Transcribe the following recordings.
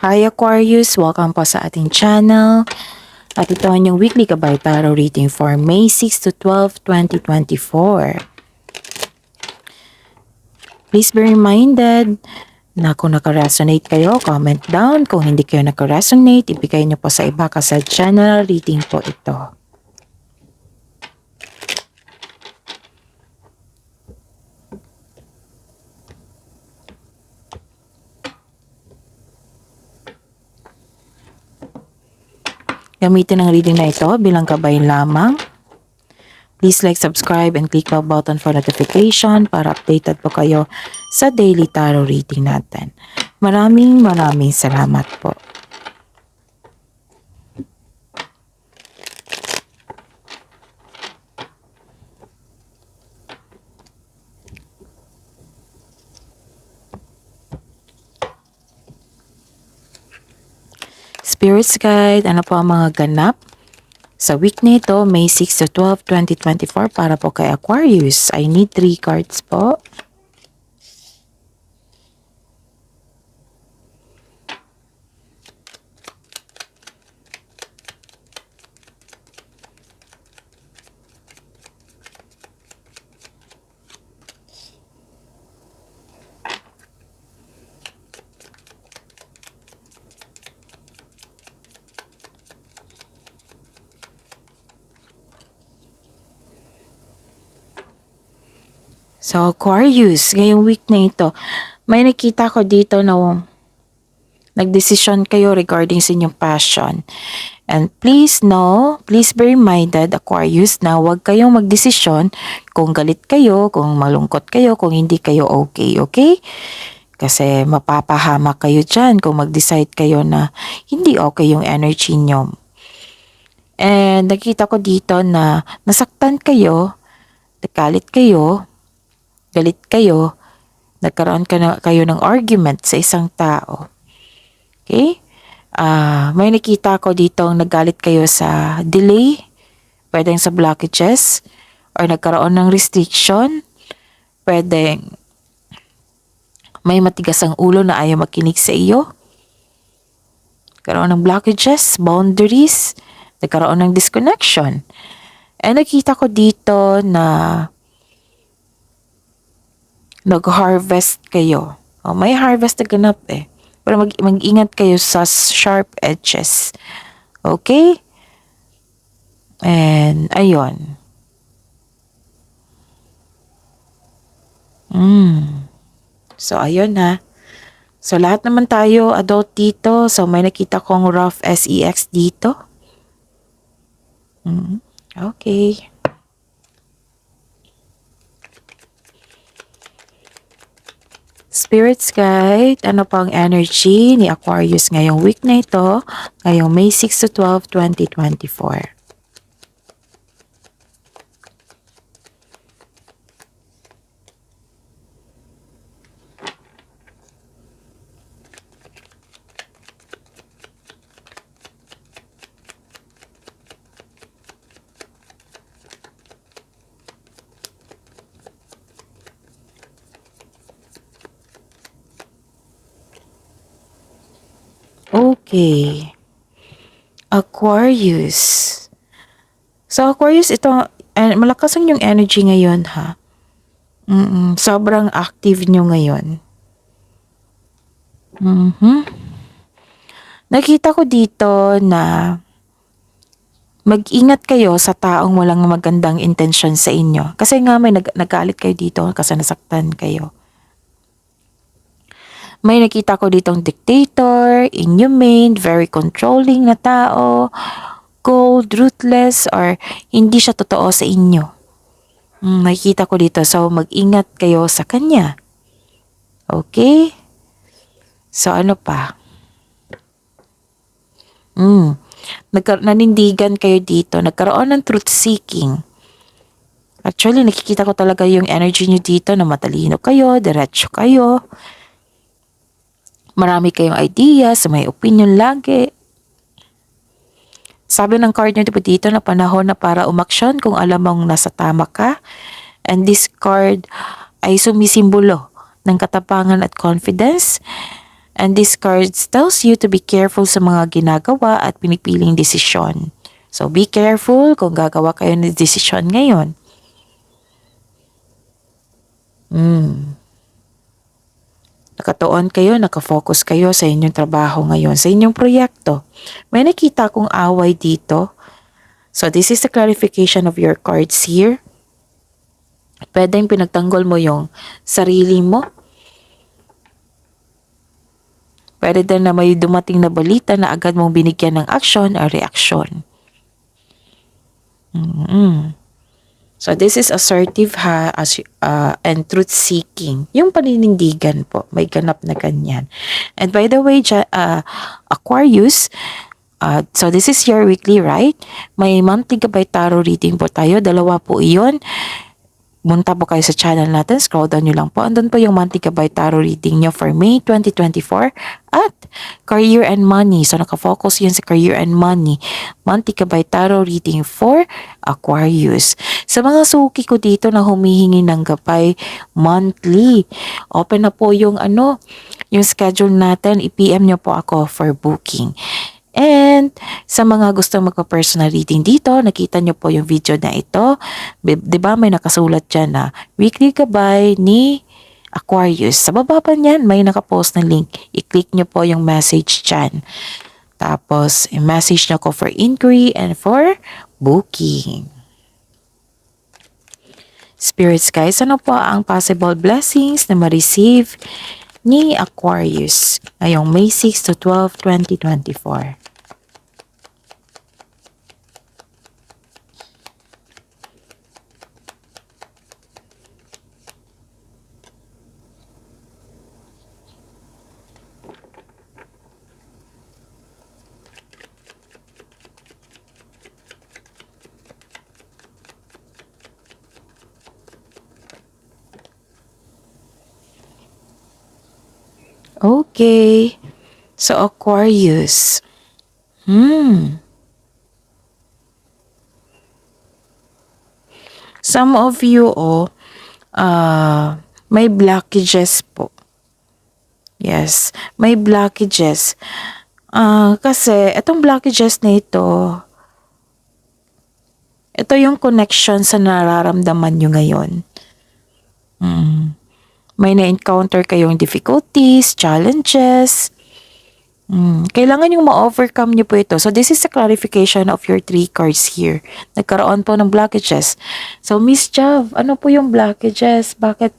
Hi Aquarius! Welcome po sa ating channel. At ito ang inyong weekly Gabay Tarot reading for May 6 to 12, 2024. Please be reminded na kung nakaresonate kayo, comment down. Kung hindi kayo nakaresonate, ibigay niyo po sa iba kasi general reading po ito. Gamitin ang reading na ito bilang gabay lamang. Please like, subscribe, and click the button for notification para updated po kayo sa daily tarot reading natin. Maraming salamat po. Spirits Guide, ano po ang mga ganap sa week nito, May 6 to 12, 2024 para po kay Aquarius. I need 3 cards po. So, Aquarius, ngayong week na ito, may nakita ko dito na nagdesisyon kayo regarding sa inyong passion. And please be reminded, Aquarius, na huwag kayong magdesisyon kung galit kayo, kung malungkot kayo, kung hindi kayo okay? Kasi mapapahamak kayo dyan kung mag-decide kayo na hindi okay yung energy nyo. And nakita ko dito na nasaktan kayo, nagalit kayo, galit kayo, nagkaroon kayo ng argument sa isang tao. Okay? May nakita ko dito nagalit kayo sa delay, pwedeng sa blockages, or nagkaroon ng restriction, pwedeng may matigas ang ulo na ayaw makinig sa iyo, nagkaroon ng blockages, boundaries, nagkaroon ng disconnection. And nakita ko dito na nag-harvest kayo. May harvest na ganap eh. Pero mag-ingat kayo sa sharp edges. Okay? And, ayun. So, ayun ha. So, lahat naman tayo adult dito. So, may nakita kong rough sex dito. Okay. Spirits Guide, ano pang energy ni Aquarius ngayong week na ito, ngayong May 6 to 12, 2024. Okay. Aquarius. So, Aquarius, ito, malakas ang yung energy ngayon, ha? Sobrang active nyo ngayon. Nakita ko dito na mag-ingat kayo sa taong walang magandang intensyon sa inyo. Kasi nga may nagalit kayo dito kasi nasaktan kayo. May nakita ko ditong dictator, inhumane, very controlling na tao, cold, ruthless, or hindi siya totoo sa inyo. Nakikita ko dito. So, mag-ingat kayo sa kanya. Okay? So, ano pa? Nanindigan kayo dito. Nagkaroon ng truth seeking. Actually, nakikita ko talaga yung energy nyo dito na matalino kayo, diretso kayo. Marami kayong ideas, may opinion lagi. Sabi ng card nyo dito na panahon na para umaksyon kung alam mong nasa tama ka. And this card ay sumisimbolo ng katapangan at confidence. And this card tells you to be careful sa mga ginagawa at pinipiling desisyon. So be careful kung gagawa kayo ng desisyon ngayon. Nakatuon kayo, nakafocus kayo sa inyong trabaho ngayon, sa inyong proyekto. May nakita akong away dito. So this is the clarification of your cards here. Pwedeng pinagtanggol mo yung sarili mo. Pwede din na may dumating na balita na agad mong binigyan ng action o reaksyon. So this is assertive and truth-seeking. Yung paninindigan po, may ganap na ganyan. And by the way, Aquarius, so this is your weekly, right? May monthly gabay tarot reading po tayo. 2 po iyon. Munta po kayo sa channel natin. Scroll down nyo lang po. Andun po yung monthly gabay tarot reading nyo for May 2024 at career and money. So nakafocus yun sa career and money. Monthly gabay tarot reading for Aquarius. Sa mga suki ko dito na humihingi ng gabay monthly, open na po yung yung schedule natin. I-PM nyo po ako for booking. And sa mga gustong magpa-personal reading dito, nakita nyo po yung video na ito. Diba may nakasulat dyan na weekly gabay ni Aquarius. Sa baba pa niyan, may nakapost na link. I-click nyo po yung message dyan. Tapos, i-message nyo ko for inquiry and for booking. Spirits guys, ano po ang possible blessings na ma-receive ni Aquarius ngayong May 6 to 12, 2024? Okay. So, Aquarius. Some of you, may blockages po. Yes, may blockages. Kasi, itong blockages na ito yung connection sa nararamdaman nyo ngayon. May na-encounter kayong difficulties, challenges. Kailangan yung ma-overcome nyo po ito. So, this is a clarification of your 3 cards here. Nagkaroon po ng blockages. So, Miss Jav, ano po yung blockages? Bakit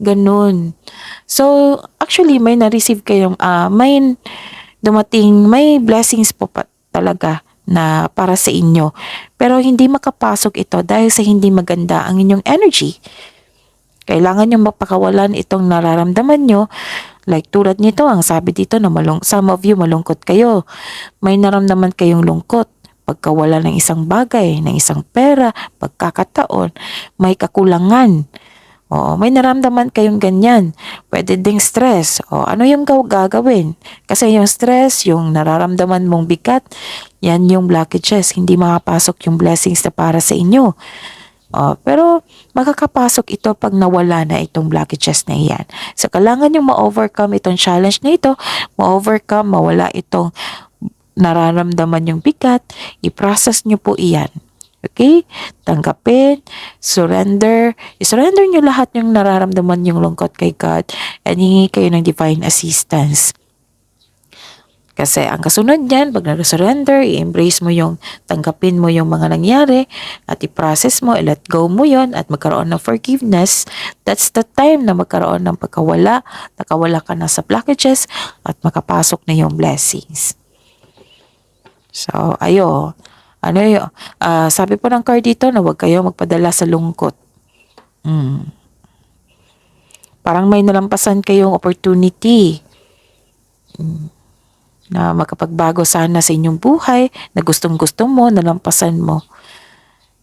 ganun? So, actually, may na-receive kayong, may dumating, may blessings po talaga na para sa inyo. Pero hindi makapasok ito dahil sa hindi maganda ang inyong energy. Kailangan nyo mapakawalan itong nararamdaman nyo. Like tulad nito, ang sabi dito na some of you malungkot kayo. May naramdaman kayong lungkot. Pagkawala ng isang bagay, ng isang pera, pagkakataon, may kakulangan. May naramdaman kayong ganyan. Pwede ding stress. Ano yung gagawin? Kasi yung stress, yung nararamdaman mong bigat, yan yung blockages. Hindi makapasok yung blessings na para sa inyo. Pero makakapasok ito pag nawala na itong blockages na iyan. So, kailangan yung ma-overcome itong challenge na ito, mawala itong nararamdaman yung bigat, i-process nyo po iyan. Okay? Tanggapin, surrender. I-surrender nyo lahat yung nararamdaman yung lungkot kay God and hingi kayo ng divine assistance. Kasi ang kasunod niyan, pag nag-surrender, i-embrace mo yung, tanggapin mo yung mga nangyari at i-process mo, i-let go mo yon at magkaroon ng forgiveness. That's the time na magkaroon ng pagkawala, nakawala ka na sa blockages at makapasok na yung blessings. So, sabi po ng card dito na huwag kayo magpadala sa lungkot. Parang may nalampasan kayong opportunity. Na makapagbago sana sa inyong buhay, na gustong-gusto mo, nalampasan mo.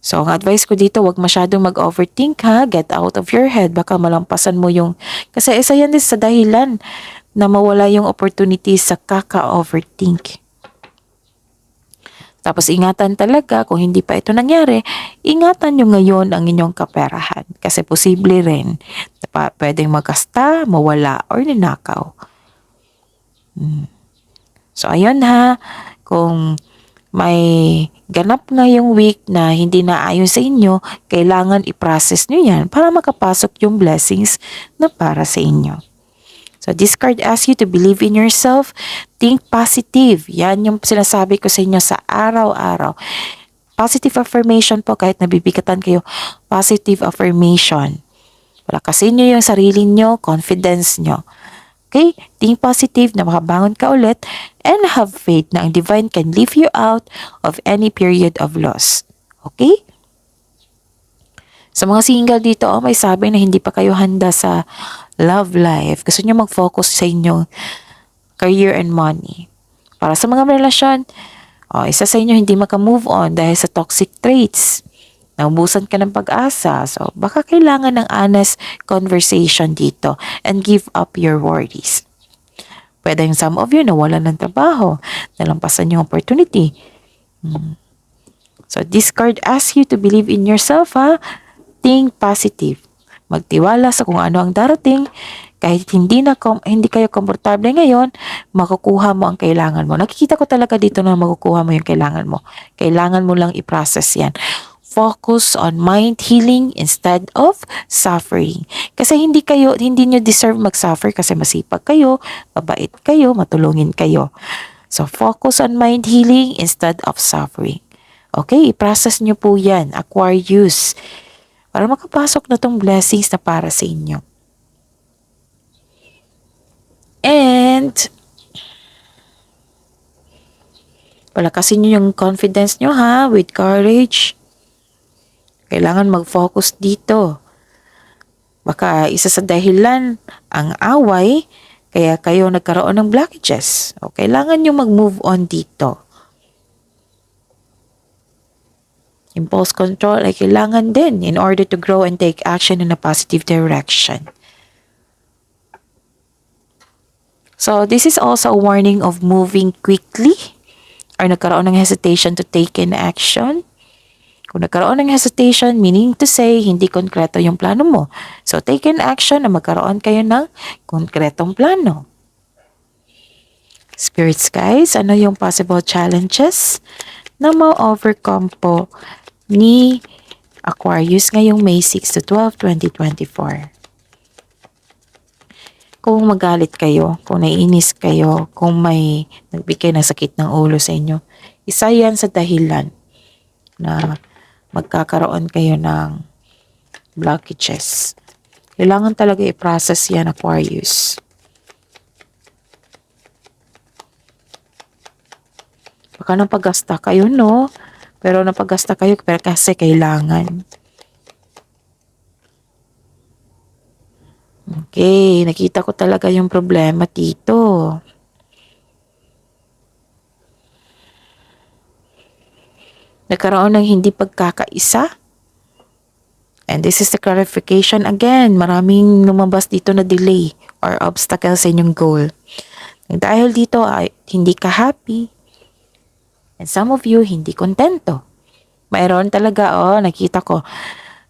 So, ang advice ko dito, wag masyadong mag-overthink ha, get out of your head, baka malampasan mo yung, kasi isa yan din sa dahilan na mawala yung opportunity sa kaka-overthink. Tapos ingatan talaga, kung hindi pa ito nangyari, ingatan nyo ngayon ang inyong kaperahan. Kasi posible rin, pwedeng magkasta, mawala, or ninakaw. So, ayun ha, kung may ganap ngayong week na hindi naayon sa inyo, kailangan i-process nyo yan para makapasok yung blessings na para sa inyo. So, this card asks you to believe in yourself, think positive. Yan yung sinasabi ko sa inyo sa araw-araw. Positive affirmation po kahit nabibigatan kayo, positive affirmation. Palakasin nyo yung sarili nyo, confidence nyo. Okay? Think positive na makabangon ka ulit and have faith na ang divine can lift you out of any period of loss. Okay? Sa mga single dito, may sabi na hindi pa kayo handa sa love life. Gusto nyo mag-focus sa inyong career and money. Para sa mga relasyon, isa sa inyo hindi maka-move on dahil sa toxic traits. Naubusan ka ng pag-asa. So, baka kailangan ng honest conversation dito and give up your worries. Pwede yung some of you nawalan ng trabaho, nalampasan yung opportunity. So, this card asks you to believe in yourself, ha? Think positive. Magtiwala sa kung ano ang darating. Kahit hindi kayo komportable ngayon, makukuha mo ang kailangan mo. Nakikita ko talaga dito na makukuha mo yung kailangan mo. Kailangan mo lang i-process yan. Focus on mind healing instead of suffering. Kasi hindi nyo deserve mag-suffer kasi masipag kayo, mabait kayo, matulungin kayo. So, focus on mind healing instead of suffering. Okay, i-process nyo po yan, Aquarius, para makapasok na tong blessings na para sa inyo. And, palakasin nyo yung confidence nyo ha, with courage. Kailangan mag-focus dito. Baka isa sa dahilan ang away, kaya kayo nagkaroon ng blockages. O, kailangan nyo mag-move on dito. Impulse control ay kailangan din in order to grow and take action in a positive direction. So, this is also a warning of moving quickly or nagkaroon ng hesitation to take in action. Kung nagkaroon ng hesitation, meaning to say, hindi konkreto yung plano mo. So, take in action na magkaroon kayo ng konkretong plano. Spirits guys, ano yung possible challenges na ma-overcome po ni Aquarius ngayong May 6 to 12, 2024? Kung magalit kayo, kung naiinis kayo, kung may nagbigay ng sakit ng ulo sa inyo, isa yan sa dahilan na magkakaroon kayo ng blockages. Kailangan talaga i-process yan, Aquarius. Baka napagasta kayo, no? Pero napagasta kayo pero kasi kailangan. Okay, nakita ko talaga yung problema dito. Nagkaroon ng hindi pagkakaisa. And this is the clarification again. Maraming lumabas dito na delay or obstacle sa inyong goal. Dahil dito ay hindi ka happy. And some of you hindi kontento. Mayroon talaga, nakita ko.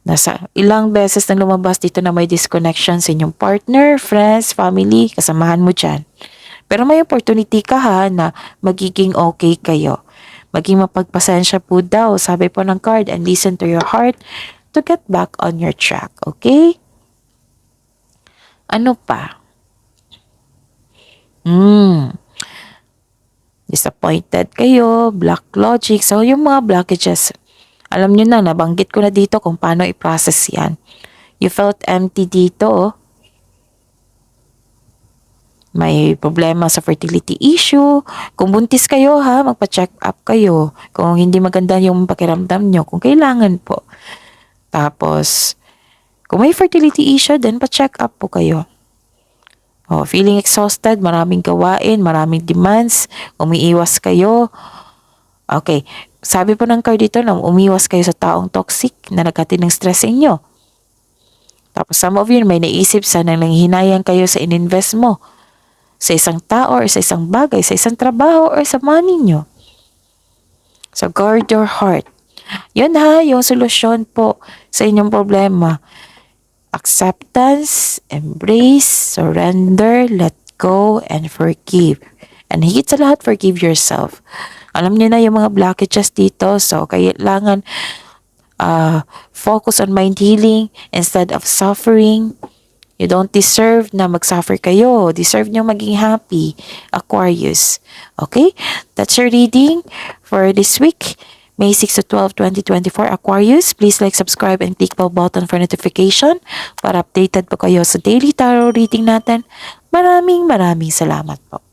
Nasa ilang beses na lumabas dito na may disconnection sa inyong partner, friends, family, kasamahan mo dyan. Pero may opportunity ka ha na magiging okay kayo. Maging mapagpasensya po daw, sabi po ng card, and listen to your heart to get back on your track, okay? Ano pa? Disappointed kayo, block logic, so yung mga blockages, alam nyo na, nabanggit ko na dito kung paano i-process yan. You felt empty dito, May problema sa fertility issue. Kung buntis kayo ha, magpa-check up kayo. Kung hindi maganda yung pakiramdam nyo, kung kailangan po. Tapos, kung may fertility issue, then pa-check up po kayo. Feeling exhausted, maraming gawain, maraming demands, umiiwas kayo. Okay, sabi po ng card dito na umiwas kayo sa taong toxic na naghatid ng stress sa inyo. Tapos some of you may naisip sa nanghihinayang kayo sa ininvest mo. Sa isang tao or sa isang bagay, sa isang trabaho or sa money nyo. So guard your heart. Yun ha, yung solusyon po sa inyong problema. Acceptance, embrace, surrender, let go and forgive. And higit sa lahat, forgive yourself. Alam niyo na yung mga blockages dito, so kailangan focus on mind healing instead of suffering. You don't deserve na mag-suffer kayo. Deserve nyo maging happy, Aquarius. Okay? That's your reading for this week, May 6 to 12, 2024. Aquarius, please like, subscribe, and click bell button for notification para updated po kayo sa daily tarot reading natin. Maraming salamat po.